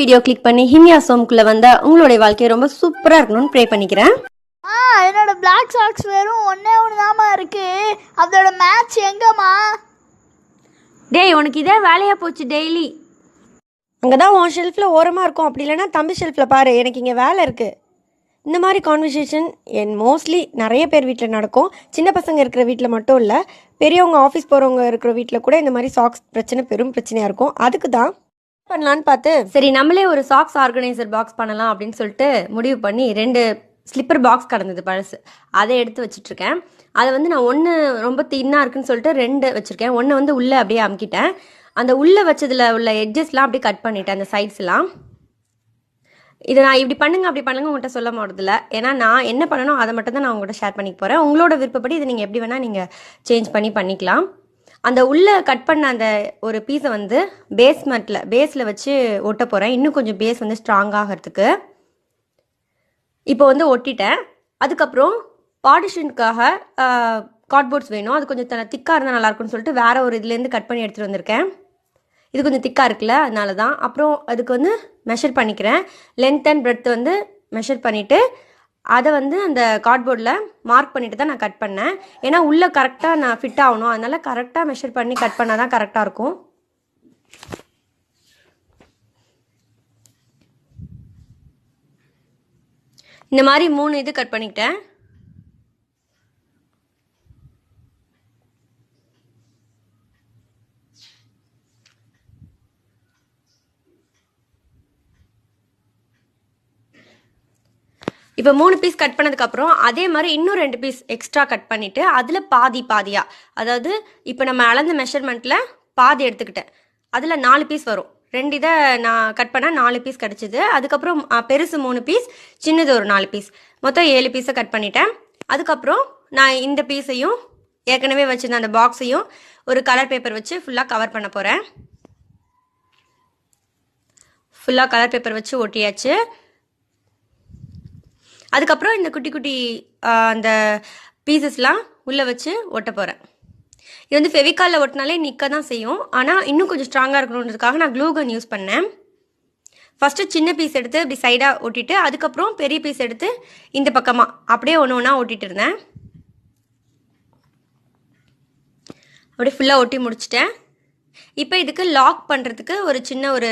Video click பண்ணி ஹிமியாஸ் ஹோம்குள்ள வந்தா உங்களுடைய வாழ்க்கை ரொம்ப சூப்பரா இருக்கணும்னு ப்ரே பண்ணிக்கிறேன். என்னோட பிளாக் சாக்ஸ் வெறும் ஒன்னே ஒன்று தாம்மா இருக்கு. அதோட மேட்ச் எங்கம்மா? டேய், உனக்கு இதே வேலையா போச்சு. டெய்லி அங்கே தான் உன் ஷெல்ஃபில் ஓரமாக இருக்கும். அப்படி இல்லைன்னா தம்பி ஷெல்ஃபில் பாரு, எனக்கு இங்கே வேலை இருக்குது. இந்த மாதிரி கான்வர்சேஷன் மோஸ்ட்லி நிறைய பேர் வீட்டில் நடக்கும். சின்ன பசங்க இருக்கிற வீட்டில் மட்டும் இல்லை, பெரியவங்க ஆஃபீஸ் போகிறவங்க இருக்கிற வீட்டில் கூட இந்த மாதிரி சாக்ஸ் பிரச்சனை பெரும் பிரச்சனையாக இருக்கும். அதுக்கு தான் பண்ணலான்னு பார்த்து சரி நம்மளே ஒரு சாக்ஸ் ஆர்கனைசர் பாக்ஸ் பண்ணலாம் அப்படின்னு சொல்லிட்டு முடிவு பண்ணி 2 ஸ்லிப்பர் பாக்ஸ் கடந்தது பழசு, அதை எடுத்து வச்சுட்ருக்கேன். அதை வந்து நான் ஒன்று ரொம்ப தின்னாக இருக்குன்னு சொல்லிட்டு 2 வச்சுருக்கேன். ஒன்று வந்து உள்ளே அப்படியே அமுக்கிட்டேன். அந்த உள்ளே வச்சதில் உள்ள எட்ஜஸ்லாம் அப்படியே கட் பண்ணிட்டேன், அந்த சைட்ஸ்லாம். இதை நான் இப்படி பண்ணுங்க அப்படி பண்ணுங்க உங்கள்கிட்ட சொல்ல போகிறதில்ல. ஏன்னா நான் என்ன பண்ணணும் அதை மட்டும் தான் நான் உங்கள்கிட்ட ஷேர் பண்ணிக்க போகிறேன். உங்களோட விருப்பப்படி இதை நீங்கள் எப்படி வேணால் நீங்கள் சேஞ்ச் பண்ணிக்கலாம். அந்த உள்ளே கட் பண்ண அந்த ஒரு பீஸை வந்து பேஸில் வச்சு ஒட்ட போகிறேன், இன்னும் கொஞ்சம் பேஸ் வந்து ஸ்ட்ராங் ஆகிறதுக்கு. இப்போ வந்து ஒட்டிட்டேன். அதுக்கப்புறம் பார்ட்டிஷனுக்காக கார்ட்போர்ட்ஸ் வேணும். அது கொஞ்சம் திக்காக இருந்தால் நல்லாயிருக்குன்னு சொல்லிட்டு வேறு ஒரு இதுலேருந்து கட் பண்ணி எடுத்துகிட்டு வந்திருக்கேன். இது கொஞ்சம் திக்காக இருக்குல்ல, அதனால தான். அப்புறம் அதுக்கு வந்து மெஷர் பண்ணிக்கிறேன். லென்த் அண்ட் பிரெத் வந்து மெஷர் பண்ணிவிட்டு அதை வந்து அந்த கார்ட்போர்டில் மார்க் பண்ணிட்டு தான் நான் கட் பண்ணேன். ஏன்னா உள்ளே கரெக்டாக நான் ஃபிட் ஆகணும், அதனால் கரெக்டாக மெஷர் பண்ணி கட் பண்ணால் தான் கரெக்டாக இருக்கும். இந்த மாதிரி 3 இது கட் பண்ணிக்கிட்டேன். இப்போ 3 பீஸ் கட் பண்ணதுக்கப்புறம் அதே மாதிரி இன்னும் 2 பீஸ் எக்ஸ்ட்ரா கட் பண்ணிவிட்டு அதில் பாதியாக, அதாவது இப்போ நம்ம அளந்த மெஷர்மெண்ட்டில் பாதி எடுத்துக்கிட்டேன். அதில் 4 பீஸ் வரும். 2 இதை நான் கட் பண்ணால் 4 பீஸ் கிடச்சிது. அதுக்கப்புறம் பெருசு 3 பீஸ், சின்னது ஒரு 4 பீஸ், மொத்தம் 7 பீஸை கட் பண்ணிட்டேன். அதுக்கப்புறம் நான் இந்த பீஸையும் ஏற்கனவே வச்சுருந்த அந்த பாக்ஸையும் ஒரு கலர் பேப்பர் வச்சு ஃபுல்லாக கவர் பண்ண போகிறேன். ஃபுல்லாக கலர் பேப்பர் வச்சு ஒட்டியாச்சு. அதுக்கப்புறம் இந்த குட்டி குட்டி அந்த பீசஸ்லாம் உள்ளே வச்சு ஒட்ட போகிறேன். இது வந்து ஃபெவிகாலில் ஒட்டினாலே நிற்க தான் செய்யும், ஆனால் இன்னும் கொஞ்சம் ஸ்ட்ராங்காக இருக்கணுன்றதுக்காக நான் க்ளூ கன் யூஸ் பண்ணேன். ஃபஸ்ட்டு சின்ன பீஸ் எடுத்து இப்படி சைடாக ஒட்டிட்டு அதுக்கப்புறம் பெரிய பீஸ் எடுத்து இந்த பக்கமாக அப்படியே ஒன்று ஒன்றா ஒட்டிகிட்டு இருந்தேன். அப்படியே ஃபுல்லாக ஒட்டி முடிச்சிட்டேன். இப்போ இதுக்கு லாக் பண்ணுறதுக்கு ஒரு சின்ன ஒரு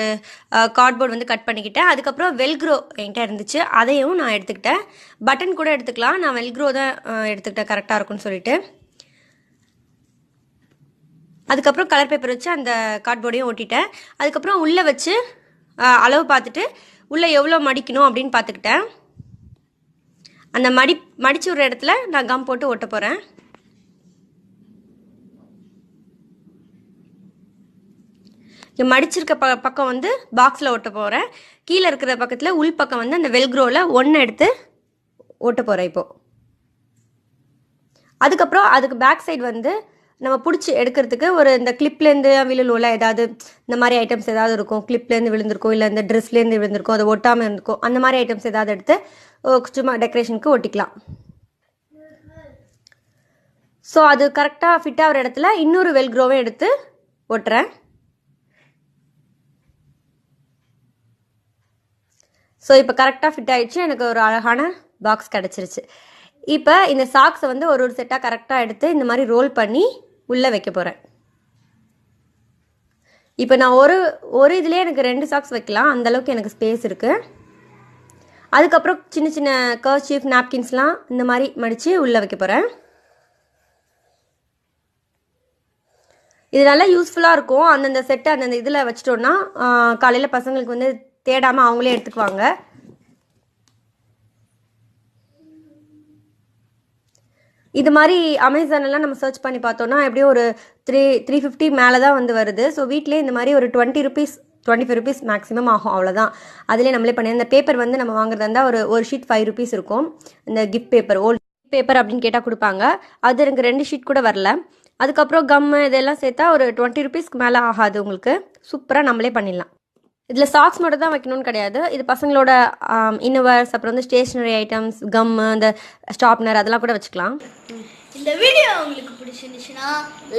கார்ட்போர்ட் வந்து கட் பண்ணிக்கிட்டேன். அதுக்கப்புறம் வெல்க்ரோ என்கிட்ட இருந்துச்சு, அதையும் நான் எடுத்துக்கிட்டேன். பட்டன் கூட எடுத்துக்கலாம், நான் வெல்க்ரோ தான் எடுத்துக்கிட்டேன் கரெக்டாக இருக்கும்னு சொல்லிட்டு. அதுக்கப்புறம் கலர் பேப்பர் வச்சு அந்த கார்ட்போர்டையும் ஒட்டிட்டேன். அதுக்கப்புறம் உள்ளே வச்சு அளவு பார்த்துட்டு உள்ளே எவ்வளோ மடிக்கணும் அப்படின்னு பார்த்துக்கிட்டேன். அந்த மடிச்சு விடுற இடத்துல நான் கம் போட்டு ஒட்ட போகிறேன். மடிச்சிருக்க பக்கம் வந்து பாக்ஸில் ஒட்ட போகிறேன். கீழே இருக்கிற பக்கத்தில் உள் பக்கம் வந்து அந்த வெல்க்ரோவில் 1 எடுத்து ஒட்ட போகிறேன் இப்போது. அதுக்கப்புறம் அதுக்கு பேக் சைடு வந்து நம்ம பிடிச்சி எடுக்கிறதுக்கு ஒரு இந்த கிளிப்லேருந்து விழுல ஏதாவது இந்த மாதிரி ஐட்டம்ஸ் ஏதாவது இருக்கும், கிளிப்லேருந்து விழுந்திருக்கும், இல்லை இந்த ட்ரெஸ்லேருந்து விழுந்திருக்கும், அதை ஒட்டாமல் இருந்திருக்கும், அந்த மாதிரி ஐட்டம்ஸ் ஏதாவது எடுத்து சும்மா டெக்கரேஷனுக்கு ஒட்டிக்கலாம். ஸோ அது கரெக்டாக ஃபிட் ஆகிற இடத்துல இன்னொரு வெல்க்ரோவை எடுத்து ஒட்டுறேன். ஸோ இப்போ கரெக்டாக ஃபிட் ஆகிடுச்சு. எனக்கு ஒரு அழகான பாக்ஸ் கிடச்சிருச்சு. இப்போ இந்த சாக்ஸை வந்து ஒரு செட்டாக கரெக்டாக எடுத்து இந்த மாதிரி ரோல் பண்ணி உள்ளே வைக்க போகிறேன். இப்போ நான் ஒரு இதுலேயே எனக்கு 2 சாக்ஸ் வைக்கலாம், அந்தளவுக்கு எனக்கு ஸ்பேஸ் இருக்குது. அதுக்கப்புறம் சின்ன சின்ன கர்ச்சீஃப் நாப்கின்ஸ்லாம் இந்த மாதிரி மடித்து உள்ளே வைக்க போகிறேன். இது நல்லா யூஸ்ஃபுல்லாக இருக்கும். அந்தந்த செட்டை அந்தந்த இதில் வச்சிட்டோன்னா காலையில் பசங்களுக்கு வந்து தேடாமல் அவங்களே எடுத்துக்குவாங்க. இது மாதிரி அமேசானெல்லாம் நம்ம சர்ச் பண்ணி பார்த்தோன்னா எப்படியும் ஒரு 350 மேலே தான் வந்து வருது. ஸோ வீட்டிலே இந்த மாதிரி ஒரு 20 ருபீஸ் 25 ருபீஸ் மேக்ஸிமம் ஆகும், அவ்வளோதான். அதிலே நம்மளே பண்ணி இந்த பேப்பர் வந்து நம்ம வாங்குறதா இருந்தால் ஒரு ஷீட் 5 ருபீஸ் இருக்கும். இந்த கிஃப்ட் பேப்பர், ஓல்ட் பேப்பர் அப்படின்னு கேட்டால் கொடுப்பாங்க. அது எனக்கு 2 ஷீட் கூட வரல. அதுக்கப்புறம் கம்மு இதெல்லாம் சேர்த்தா ஒரு 20 ருபீஸ்க்கு மேலே ஆகாது உங்களுக்கு. சூப்பராக நம்மளே பண்ணிடலாம். இதில் சாக்ஸ் மட்டும் தான் வைக்கணும்னு கிடையாது, இது பசங்களோட இன்னர்வேர்ஸ், அப்புறம் வந்து ஸ்டேஷனரி ஐட்டம்ஸ், கம்மு, இந்த ஸ்டாப்னர் அதெல்லாம் கூட வச்சுக்கலாம். இந்த வீடியோ உங்களுக்கு பிடிச்சிருந்துச்சுன்னா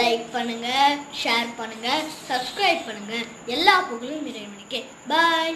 லைக் பண்ணுங்கள், ஷேர் பண்ணுங்கள், சப்ஸ்கிரைப் பண்ணுங்கள். எல்லா புகழும் இறைவனுக்கே. பாய்.